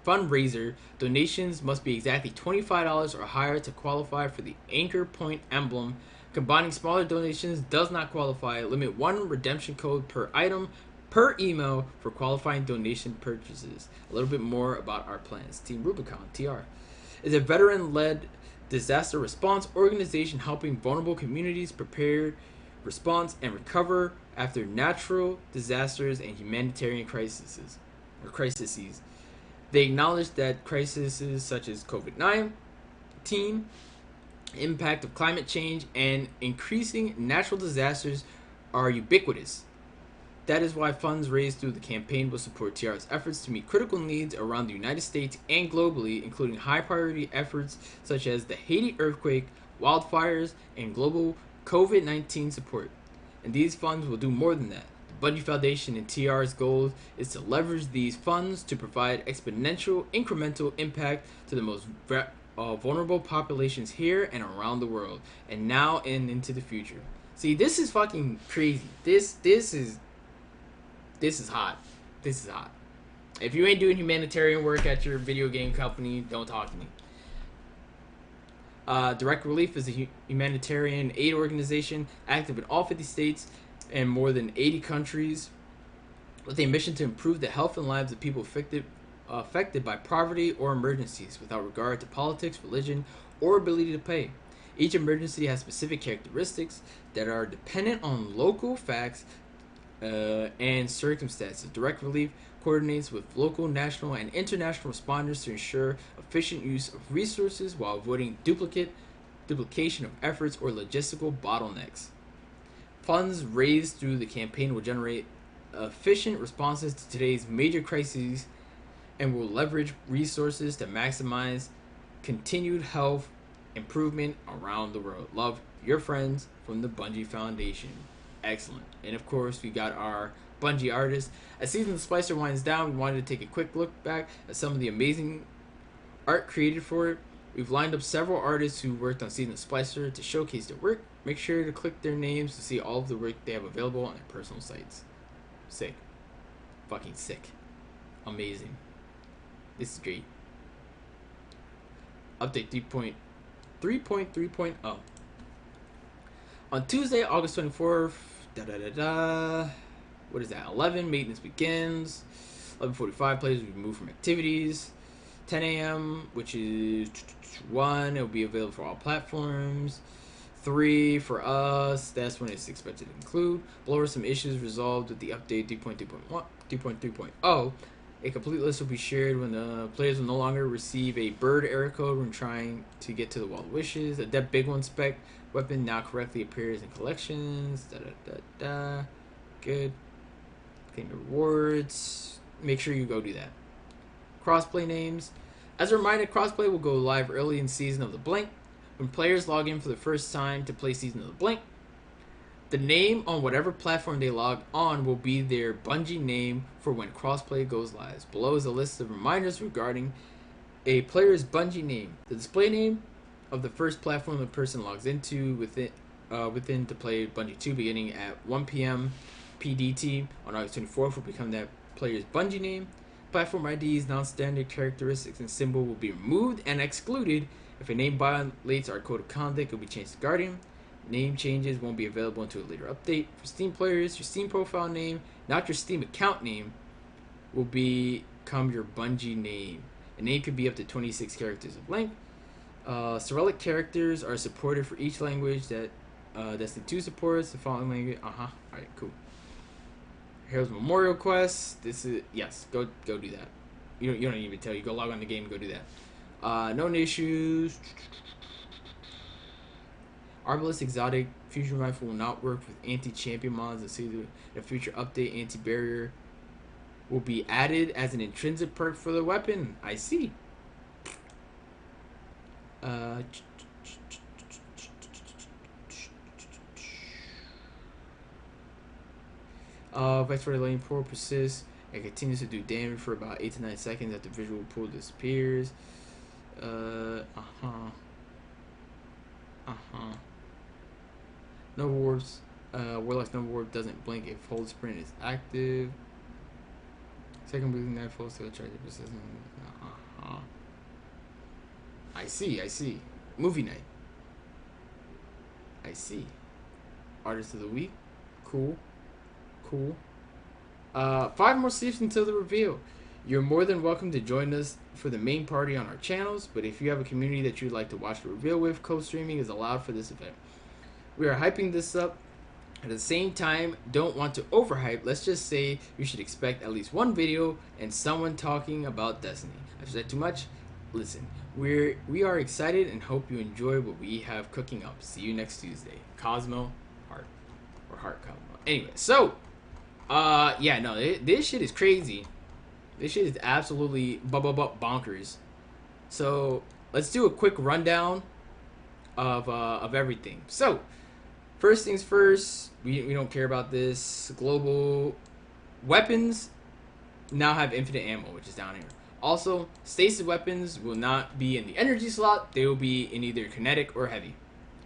fundraiser, donations must be exactly $25 or higher to qualify for the Anchor Point emblem. Combining smaller donations does not qualify. Limit one redemption code per item per email for qualifying donation purchases. A little bit more about our plans. Team Rubicon, TR, is a veteran-led disaster response organization helping vulnerable communities prepare, response, and recover after natural disasters and humanitarian crises. They acknowledge that crises such as COVID-19, impact of climate change, and increasing natural disasters are ubiquitous. That is why funds raised through the campaign will support TR's efforts to meet critical needs around the United States and globally, including high priority efforts such as the Haiti earthquake, wildfires, and global COVID-19 support. And these funds will do more than that. The Bungie Foundation and TR's goal is to leverage these funds to provide exponential, incremental impact to the most vulnerable populations here and around the world, and now and into the future. See, this is fucking crazy. This is hot. This is hot. If you ain't doing humanitarian work at your video game company, don't talk to me. Direct Relief is a humanitarian aid organization active in all 50 states and more than 80 countries with a mission to improve the health and lives of people affected by poverty or emergencies without regard to politics, religion, or ability to pay. Each emergency has specific characteristics that are dependent on local facts and circumstances. Direct Relief coordinates with local, national, and international responders to ensure efficient use of resources while avoiding duplication of efforts or logistical bottlenecks. Funds raised through the campaign will generate efficient responses to today's major crises and will leverage resources to maximize continued health improvement around the world. Love, your friends from the Bungie Foundation. Excellent. And of course, we got our Bungie artists. As Season of the Splicer winds down, we wanted to take a quick look back at some of the amazing art created for it. We've lined up several artists who worked on Season of the Splicer to showcase their work. Make sure to click their names to see all of the work they have available on their personal sites. Sick. Fucking sick. Amazing. This is great. Update 3.3.0. On Tuesday, August 24th, what is that? 11, maintenance begins. 11:45, players will be removed from activities. 10 a.m., which is 1, it will be available for all platforms. 3 for us, that's when it's expected to conclude. Below are some issues resolved with the update 3.3.0. A complete list will be shared when the players will no longer receive a bird error code when trying to get to the Wall of Wishes. A Dead Big One spec weapon now correctly appears in collections. Good. Claim rewards. Make sure you go do that. Crossplay names. As a reminder, crossplay will go live early in Season of the Blank. When players log in for the first time to play Season of the Blank, the name on whatever platform they log on will be their Bungie name for when crossplay goes live. Below is a list of reminders regarding a player's Bungie name. The display name of the first platform the person logs into within to play Bungie 2 beginning at 1 p.m. PDT on August 24th will become that player's Bungie name. Platform IDs, non-standard characteristics, and symbol will be removed and excluded. If a name violates our code of conduct, it will be changed to Guardian. Name changes won't be available until a later update. For Steam players, your Steam profile name, not your Steam account name, will become your Bungie name. A name could be up to 26 characters of length. Cyrillic characters are supported for each language that Destiny 2 supports. The following language. Alright, cool. Heroes Memorial Quest. This is yes. Go do that. You don't even tell. You go log on the game and go do that. Known issues. Arbalest Exotic Fusion Rifle will not work with anti-champion mods. And see the future update. Anti-barrier will be added as an intrinsic perk for the weapon. I see. Vector lane pool persists and continues to do damage for about 8 to 9 seconds after visual pool disappears. No warps. Warlock's no warp doesn't blink if hold sprint is active. Second breathing knife falls to the charge persistent. I see. Movie night. I see. Artist of the week. Cool. 5 more sleeps until the reveal. You're more than welcome to join us for the main party on our channels, but if you have a community that you'd like to watch the reveal with, co-streaming is allowed for this event. We are hyping this up. At the same time, don't want to overhype. Let's just say you should expect at least one video and someone talking about Destiny. I've said too much. Listen, we are excited and hope you enjoy what we have cooking up. See you next Tuesday. Cosmo Heart or Heart Cosmo. Anyway, so yeah, no, this shit is crazy. This shit is absolutely bonkers. So let's do a quick rundown of everything. So first things first, we don't care about this. Global weapons now have infinite ammo, which is down here. Also, stasis weapons will not be in the energy slot. They will be in either kinetic or heavy.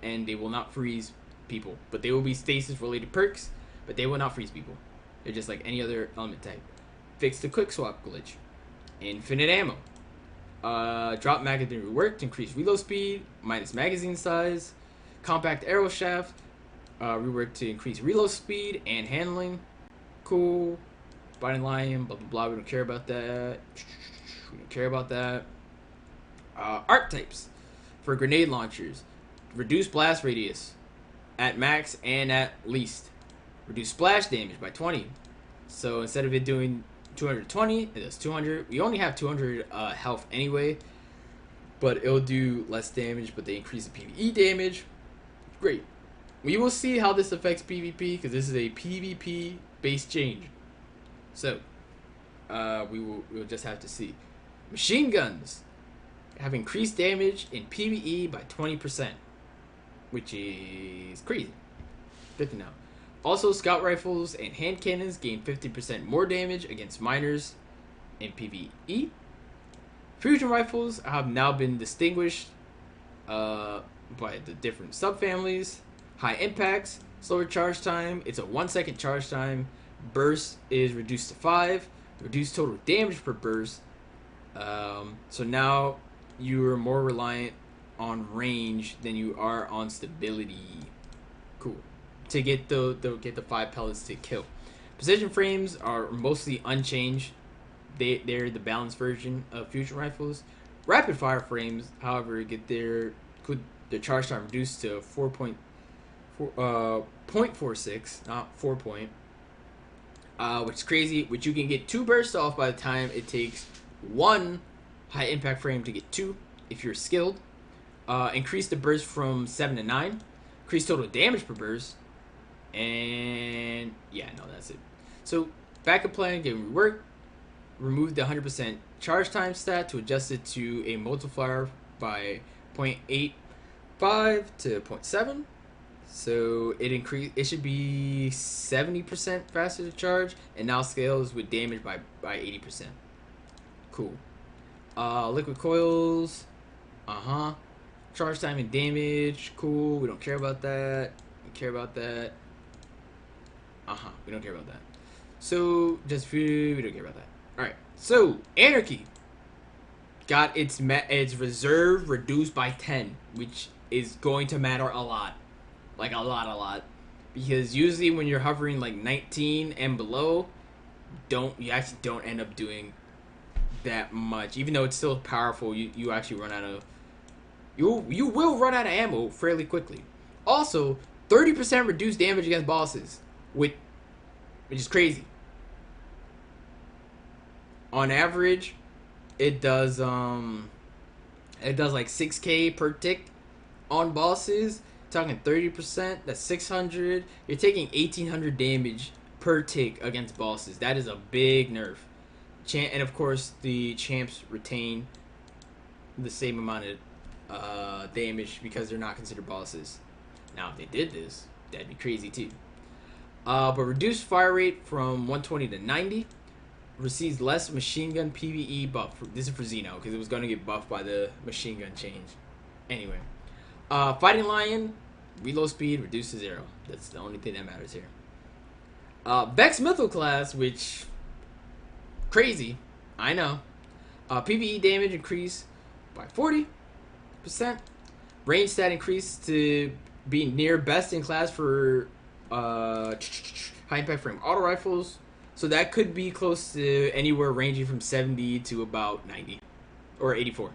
And they will not freeze people. But they will be stasis related perks, but they will not freeze people. They're just like any other element type. Fix the quick swap glitch. Infinite ammo. Drop magazine reworked, increase reload speed, minus magazine size. Compact arrow shaft. Reworked to increase reload speed and handling. Cool. Binding lion, blah blah blah. We don't care about that. We don't care about that. Archetypes for grenade launchers. Reduce blast radius at max and at least. Reduce splash damage by 20. So instead of it doing 220, it does 200. We only have 200 health anyway, but it'll do less damage, but they increase the PvE damage. Great. We will see how this affects PvP, because this is a PvP based change. So we'll just have to see. Machine guns have increased damage in PvE by 20%, which is crazy. 50 now. Also, scout rifles and hand cannons gain 50% more damage against miners in PvE. Fusion rifles have now been distinguished by the different subfamilies. High impacts, slower charge time. It's a 1 second charge time. Burst is reduced to 5. Reduced total damage per burst. So now you are more reliant on range than you are on stability. Cool. To get the 5 pellets to kill. Precision frames are mostly unchanged. They're the balanced version of fusion rifles. Rapid fire frames, however, get their charge time reduced to 0.46, not 4 point. Which is crazy, which you can get 2 bursts off by the time it takes 1 high impact frame to get 2 if you're skilled. Increase the burst from 7 to 9. Increase total damage per burst. And yeah, no, that's it. So backup plan getting reworked. Remove the 100% charge time stat to adjust it to a multiplier by 0.85 to 0.7. So it should be 70% faster to charge, and now scales with damage by 80%. Cool. Liquid coils. Charge time and damage. Cool. We don't care about that. We care about that. We don't care about that. So just food. We don't care about that. All right. So Anarchy got its reserve reduced by 10, which is going to matter a lot. Like a lot, because usually when you're hovering like 19 and below, you actually don't end up doing that much. Even though it's still powerful, you actually run out of you will run out of ammo fairly quickly. Also, 30% reduced damage against bosses, which is crazy. On average, it does like 6k per tick on bosses. Talking 30%, that's 600. You're taking 1800 damage per tick against bosses. That is a big nerf. And of course, the champs retain the same amount of damage because they're not considered bosses. Now, if they did this, that'd be crazy too. But reduced fire rate from 120 to 90. Receives less machine gun PvE buff. This is for Xeno, because it was going to get buffed by the machine gun change. Anyway. Fighting Lion, reload speed reduced to 0. That's the only thing that matters here. Vex Mythal class, which crazy, I know. PvE damage increased by 40%. Range stat increased to be near best in class for high impact frame auto rifles. So that could be close to anywhere ranging from 70 to about 90 or 84.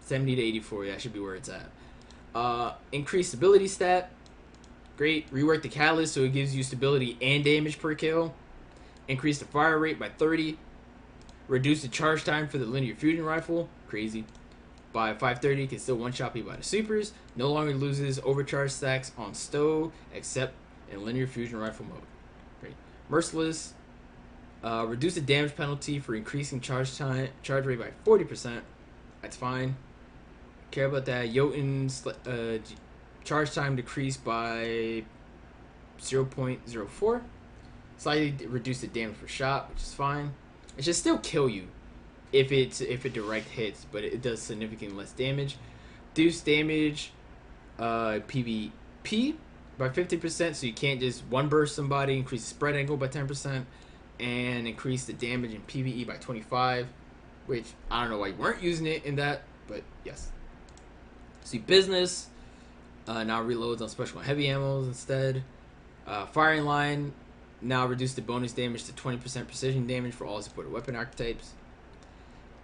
70 to 84, that should be where it's at. Increased stability stat. Great. Rework the catalyst so it gives you stability and damage per kill. Increase the fire rate by 30. Reduce the charge time for the linear fusion rifle. Crazy. By 530, can still one-shot people by the supers. No longer loses overcharge stacks on stow, except in linear fusion rifle mode. Great. Merciless. Reduce the damage penalty for increasing charge rate by 40%. That's fine. Care about that. Jotun's charge time decreased by 0.04. Slightly reduce the damage per shot, which is fine. It should still kill you if it direct hits, but it does significantly less damage. Reduce damage PvP by 50%, so you can't just one burst somebody. Increase the spread angle by 10%, and increase the damage in PvE by 25%, which I don't know why you weren't using it in that, but yes. See business. Now reloads on special and heavy ammos instead. Firing line now reduce the bonus damage to 20% precision damage for all supported weapon archetypes.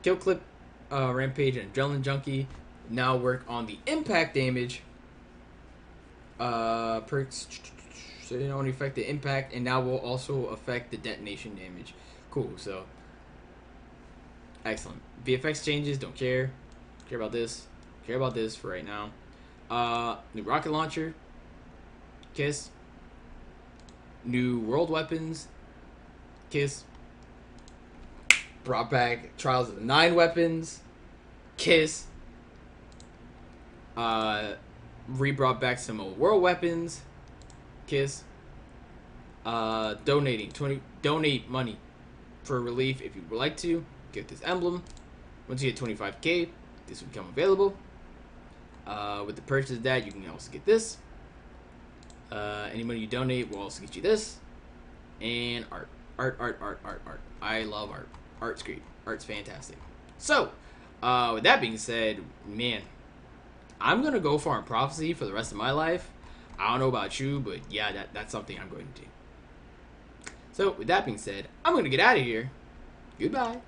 Kill clip, rampage, and adrenaline junkie now work on the impact damage. Perks so they don't affect the impact, and now will also affect the detonation damage. Cool. So excellent. VFX changes. Don't care. Care about this. Care about this for right now. New rocket launcher. Kiss. New world weapons. Kiss. Brought back Trials of the 9 weapons. Kiss. Re-brought back some old world weapons. Kiss. Donate money for relief if you would like to. Get this emblem. Once you get 25k, this will become available. With the purchase of that, you can also get this. Any money you donate will also get you this. And art. Art. I love art. Art's great. Art's fantastic. So, with that being said, man, I'm going to go Farm Prophecy for the rest of my life. I don't know about you, but yeah, that's something I'm going to do. So, with that being said, I'm going to get out of here. Goodbye.